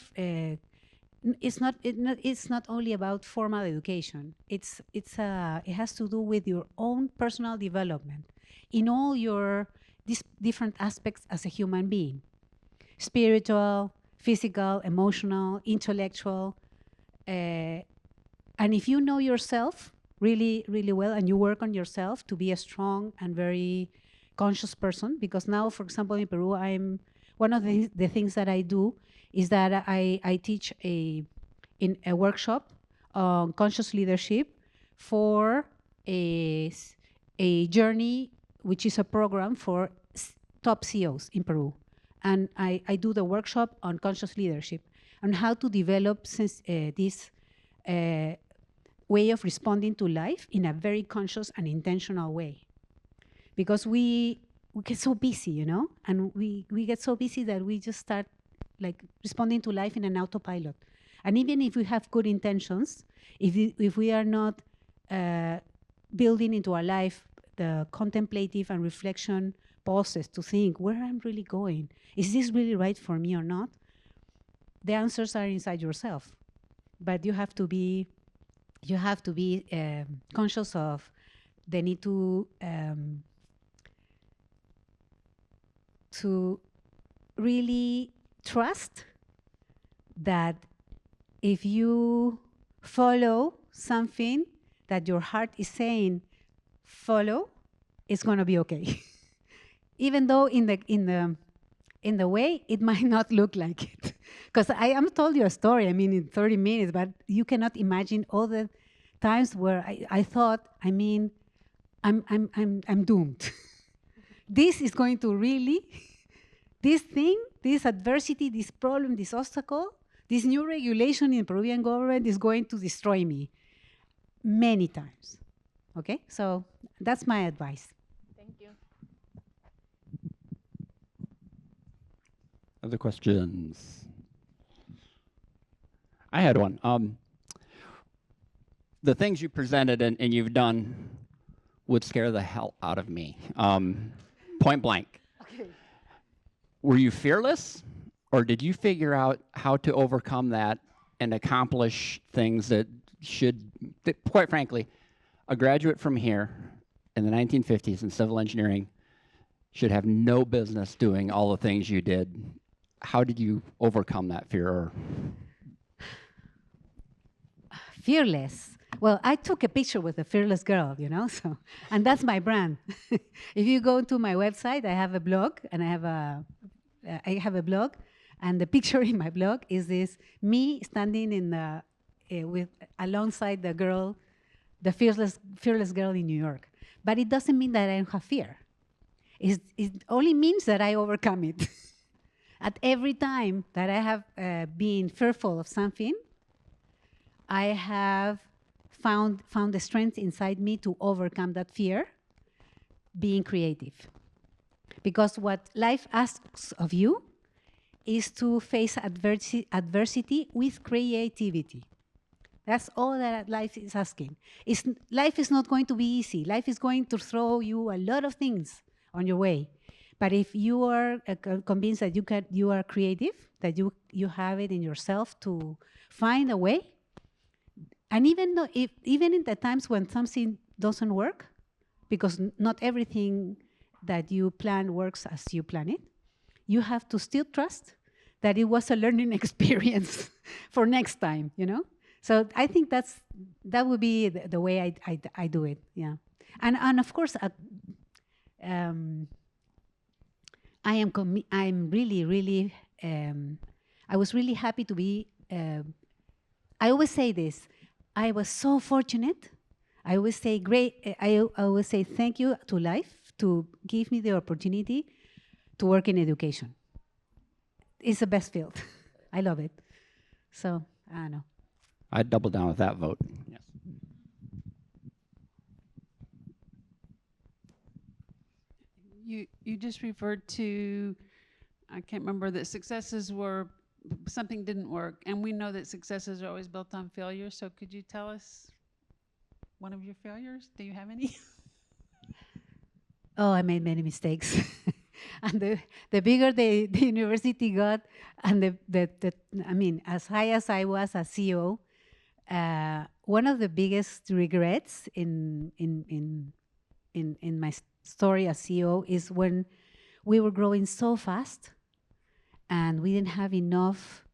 It's not only about formal education. It has to do with your own personal development in all your these different aspects as a human being: spiritual, physical, emotional, intellectual. And if you know yourself really, really well, and you work on yourself to be a strong and very conscious person, because now, for example, in Peru, I'm one of the things that I do is that I teach in a workshop on conscious leadership for a journey, which is a program for top CEOs in Peru. And I do the workshop on conscious leadership and how to develop this way of responding to life in a very conscious and intentional way. Because we get so busy, you know, and we get so busy that we just start like responding to life in an autopilot. And even if we have good intentions, if we are not building into our life the contemplative and reflection pauses to think where I'm really going, is this really right for me or not? The answers are inside yourself, but you have to be conscious of the need to really trust that if you follow something that your heart is saying follow, it's going to be okay. Even though in the way it might not look like it. Because I am told you a story, I mean, in 30 minutes, but you cannot imagine all the times where I thought, I mean, I'm doomed. This is going to really, this thing, this adversity, this problem, this obstacle, this new regulation in Peruvian government is going to destroy me many times. Okay, so that's my advice. Thank you. Other questions? I had one. The things you presented and you've done would scare the hell out of me. Point blank. Okay. Were you fearless, or did you figure out how to overcome that and accomplish things that quite frankly, a graduate from here in the 1950s in civil engineering should have no business doing all the things you did? How did you overcome that fear? Fearless. Well, I took a picture with a fearless girl, you know, so, and that's my brand. If you go to my website, I have a blog, and I have a blog, and the picture in my blog is this me standing in the alongside the girl, the fearless girl in New York. But it doesn't mean that I don't have fear. It only means that I overcome it. At every time that I have been fearful of something, I have found the strength inside me to overcome that fear, being creative. Because what life asks of you is to face adversity with creativity. That's all that life is asking. Life is not going to be easy. Life is going to throw you a lot of things on your way. But if you are convinced that you are creative, that you have it in yourself to find a way, and even in the times when something doesn't work, because not everything that you plan works as you plan it, you have to still trust that it was a learning experience for next time, you know? So I think that would be the way I do it, yeah. And of course, I'm really, I was really happy to be, I always say this, I was so fortunate. I always say I always say thank you to life to give me the opportunity to work in education. It's the best field. I love it. So, I don't know. I'd double down with that vote. Yes. You just referred to, I can't remember, that successes were, something didn't work, and we know that successes are always built on failure, so could you tell us one of your failures? Do you have any? Oh, I made many mistakes. And the bigger the university got, and I mean, as high as I was as CEO, one of the biggest regrets in my story as CEO is when we were growing so fast and we didn't have enough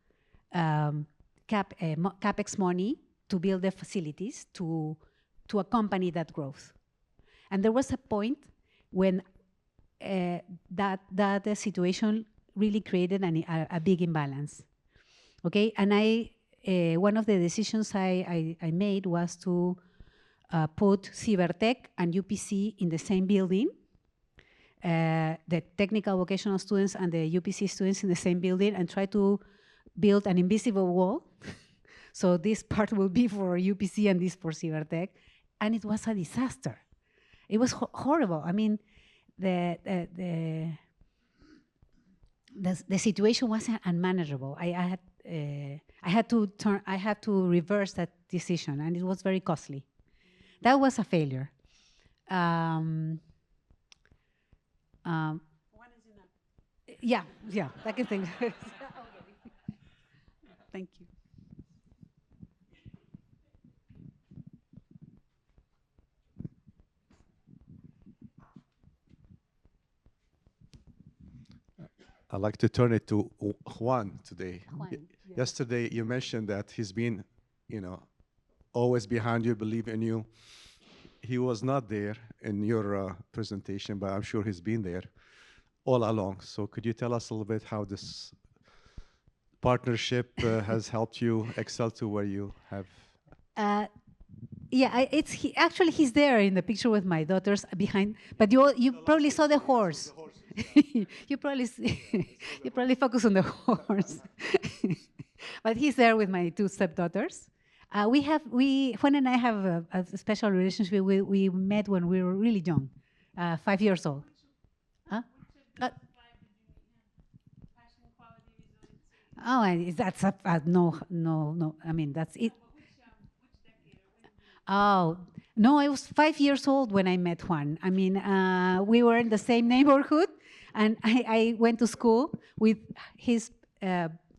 capex money to build the facilities to accompany that growth. And there was a point when that situation really created a big imbalance. Okay, and one of the decisions I made was to put Cybertech and UPC in the same building, the technical vocational students and the UPC students in the same building, and try to build an invisible wall. So this part will be for UPC and this for Cybertech. And it was a disaster. It was horrible. I mean, the situation was unmanageable. I had to reverse that decision, and it was very costly. That was a failure. One is enough. Yeah, I can think. Thank you. I'd like to turn it to Juan today. Juan, yeah. Yesterday, you mentioned that he's been, always behind you, believe in you. He was not there in your presentation, but I'm sure he's been there all along. So could you tell us a little bit how this partnership has helped you excel to where you have? Yeah, actually he's there in the picture with my daughters behind, but you probably saw the horse. you probably focus on the horse. But he's there with my two stepdaughters. Juan and I have a special relationship. We met when we were really young, 5 years old. Huh? That's no. I mean, that's it. Oh, no, I was 5 years old when I met Juan. I mean, we were in the same neighborhood, and I went to school with his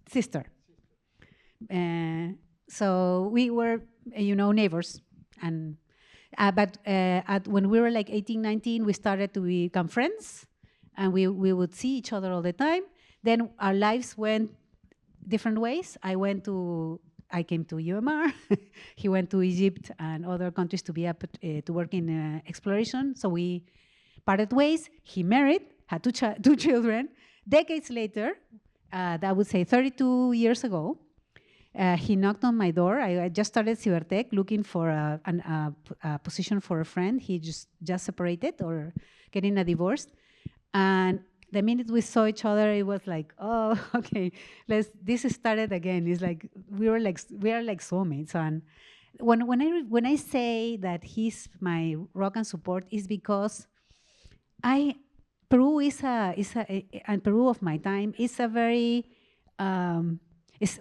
sister. So we were, neighbors. And but when we were like 18, 19, we started to become friends, and we would see each other all the time. Then our lives went different ways. I came to UMR. He went to Egypt and other countries to be up to work in exploration. So we parted ways. He married, had two children. Decades later, that I would say 32 years ago, he knocked on my door. I just started Cybertech looking for a position for a friend. He just separated or getting a divorce. And the minute we saw each other, it was like, oh, okay, this started again. It's like we are like soulmates. And when I say that he's my rock and support, is because Peru and Peru of my time is a very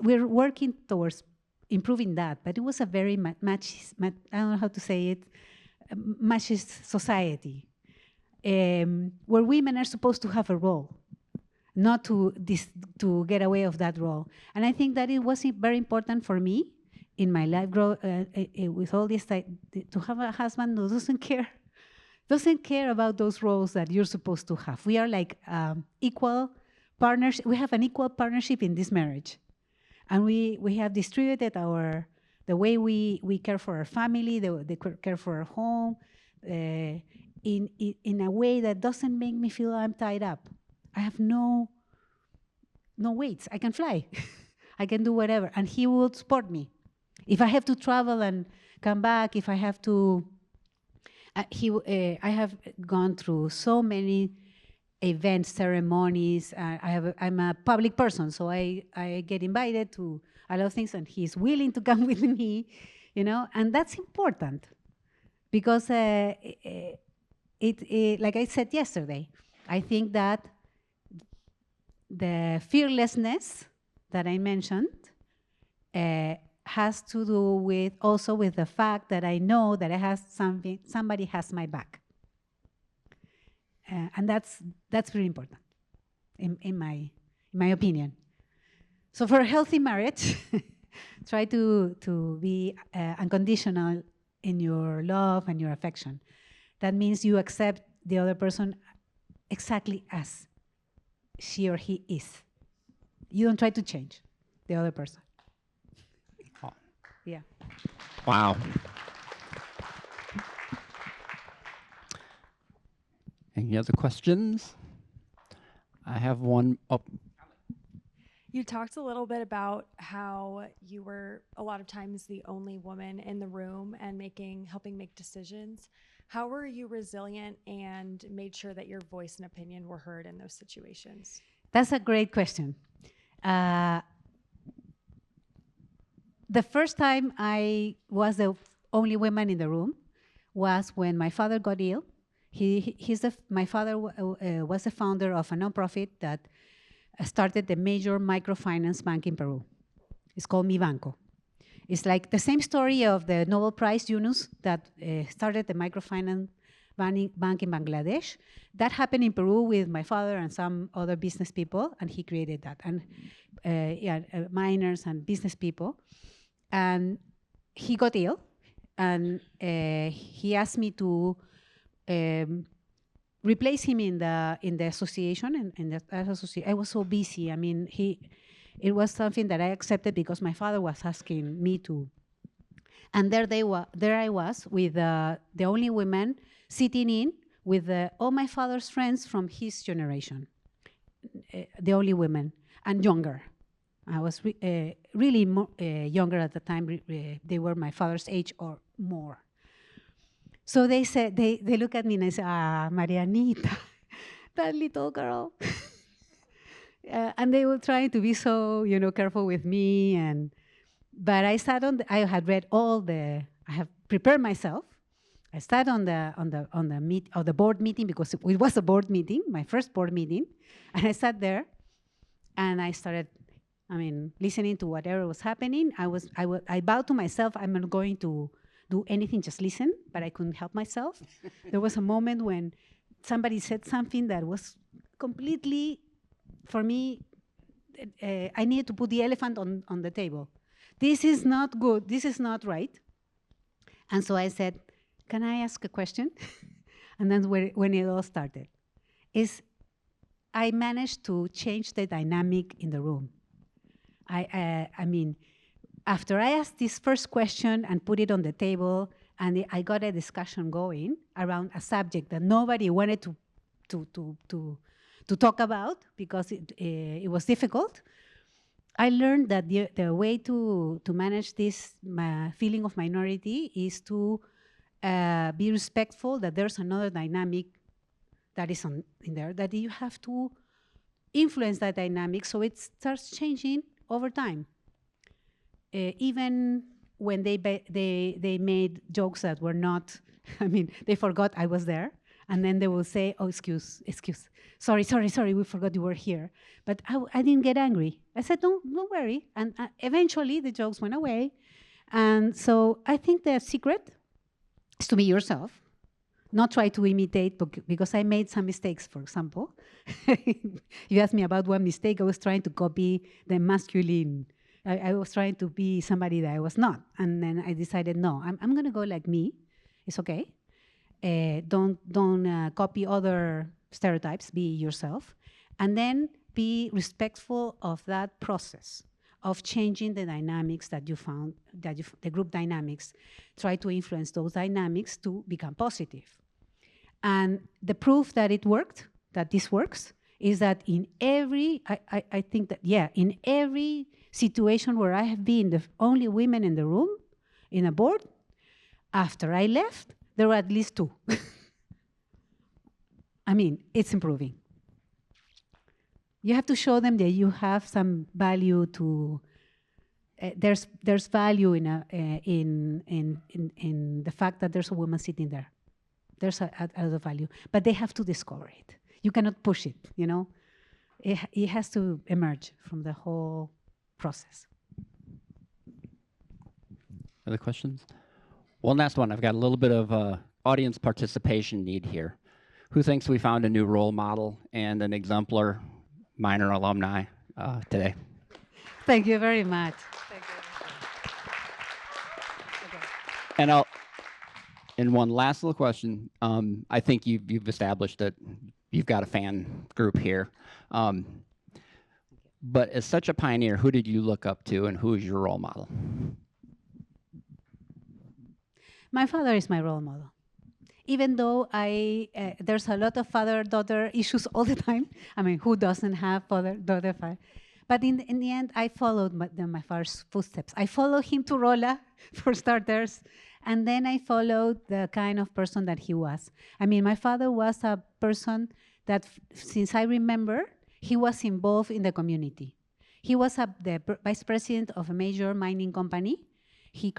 we're working towards improving that, but it was a very machist, I don't know how to say it, machist society, where women are supposed to have a role, not to get away of that role. And I think that it was very important for me in my life, with all this, to have a husband who doesn't care about those roles that you're supposed to have. We are like equal partners. We have an equal partnership in this marriage, and we have distributed the way we care for our family, the care for our home, in a way that doesn't make me feel I'm tied up. I have no weights. I can fly. I can do whatever, and he will support me. If I have to travel and come back, if I have to, I have gone through so many events, ceremonies. I'm a public person, so I get invited to a lot of things, and he's willing to come with me, and that's important because like I said yesterday, I think that the fearlessness that I mentioned has to do also with the fact that I know that I have somebody has my back, and that's really important, in my opinion. So for a healthy marriage, try to be unconditional in your love and your affection. That means you accept the other person exactly as she or he is. You don't try to change the other person. Yeah. Wow. Any other questions? I have one. Oh. You talked a little bit about how you were a lot of times the only woman in the room and helping make decisions. How were you resilient and made sure that your voice and opinion were heard in those situations? That's a great question. The first time I was the only woman in the room was when my father got ill. My father was the founder of a nonprofit that started the major microfinance bank in Peru. It's called Mi Banco. It's like the same story of the Nobel Prize Yunus that started the microfinance bank in Bangladesh. That happened in Peru with my father and some other business people, and he created that. And miners and business people. And he got ill, and he asked me to replace him in the association. I was so busy. I mean, it was something that I accepted because my father was asking me to. And there I was with the only woman sitting in with all my father's friends from his generation, the only women, and younger. I was really younger at the time. They were my father's age or more. So they said, they look at me and they say, Marianita, that little girl. And they were trying to be so, careful with me. But I sat I had read I have prepared myself. I sat on the board meeting, because it was a board meeting, my first board meeting. And I sat there and I started, listening to whatever was happening. I vowed to myself, I'm not going to do anything, just listen, but I couldn't help myself. There was a moment when somebody said something that was completely, for me, I needed to put the elephant on the table. This is not good, this is not right. And so I said, can I ask a question? And that's when it all started. I managed to change the dynamic in the room. After I asked this first question and put it on the table, and I got a discussion going around a subject that nobody wanted to talk about because it was difficult, I learned that the way to manage this feeling of minority is to be respectful that there's another dynamic that is in there, that you have to influence that dynamic so it starts changing over time. Even when they made jokes that were not, I mean, they forgot I was there, and then they will say, oh, excuse, sorry, we forgot you were here. But I didn't get angry. I said, don't worry. And eventually the jokes went away. And so I think the secret is to be yourself, not try to imitate, because I made some mistakes, for example. You asked me about one mistake. I was trying to copy the masculine. I was trying to be somebody that I was not. And then I decided, no, I'm going to go like me. It's okay. Don't copy other stereotypes. Be yourself. And then be respectful of that process of changing the dynamics that you found, the group dynamics. Try to influence those dynamics to become positive. And the proof that it worked, that this works, is that in every, I think that, yeah, in every situation where I have been the only women in the room, in a board, after I left, there were at least 2. I mean, it's improving. You have to show them that you have some value to, there's value in the fact that there's a woman sitting there. There's a lot of value, but they have to discover it. You cannot push it, you know? It has to emerge from the whole process. Other questions? One last one. I've got a little bit of audience participation need here. Who thinks we found a new role model and an exemplar minor alumni today? Thank you very much. Thank you. And and one last little question. I think you've established that you've got a fan group here. But as such a pioneer, who did you look up to and who is your role model? My father is my role model. Even though there's a lot of father-daughter issues all the time. I mean, who doesn't have father-daughter fight? But in the end, I followed my father's footsteps. I followed him to Rolla, for starters, and then I followed the kind of person that he was. I mean, my father was a person that, since I remember, he was involved in the community. He was the vice president of a major mining company. He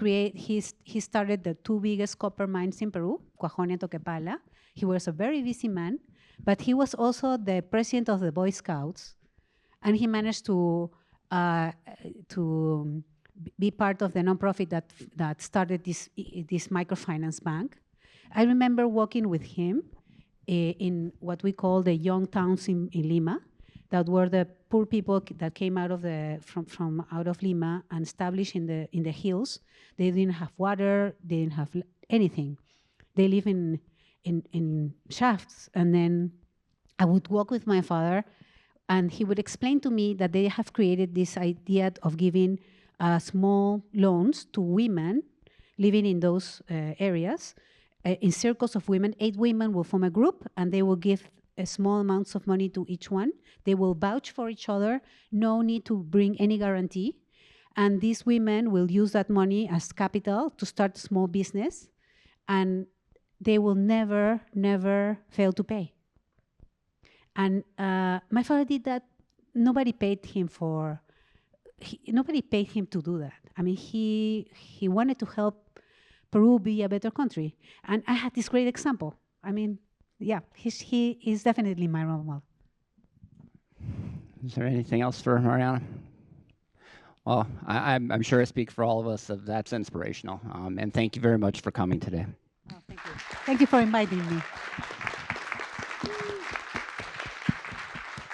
started the 2 biggest copper mines in Peru, Cuajone and Toquepala. He was a very busy man, but he was also the president of the Boy Scouts, and he managed to be part of the nonprofit that started this microfinance bank. I remember working with him in what we call the young towns in Lima, that were the poor people that came out of out of Lima and established in the hills. They didn't have water, they didn't have anything. They live in shafts. And then I would walk with my father, and he would explain to me that they have created this idea of giving small loans to women living in those areas, in circles of women. 8 women will form a group, and they will give small amounts of money to each one. They will vouch for each other, no need to bring any guarantee. And these women will use that money as capital to start a small business, and they will never, never fail to pay. And my father did that. Nobody paid him to do that. I mean, he wanted to help Peru be a better country. And I had this great example. I mean, yeah, he is definitely my role model. Is there anything else for Mariana? Well, I'm sure I speak for all of us that that's inspirational. And thank you very much for coming today. Oh, thank you. Thank you for inviting me.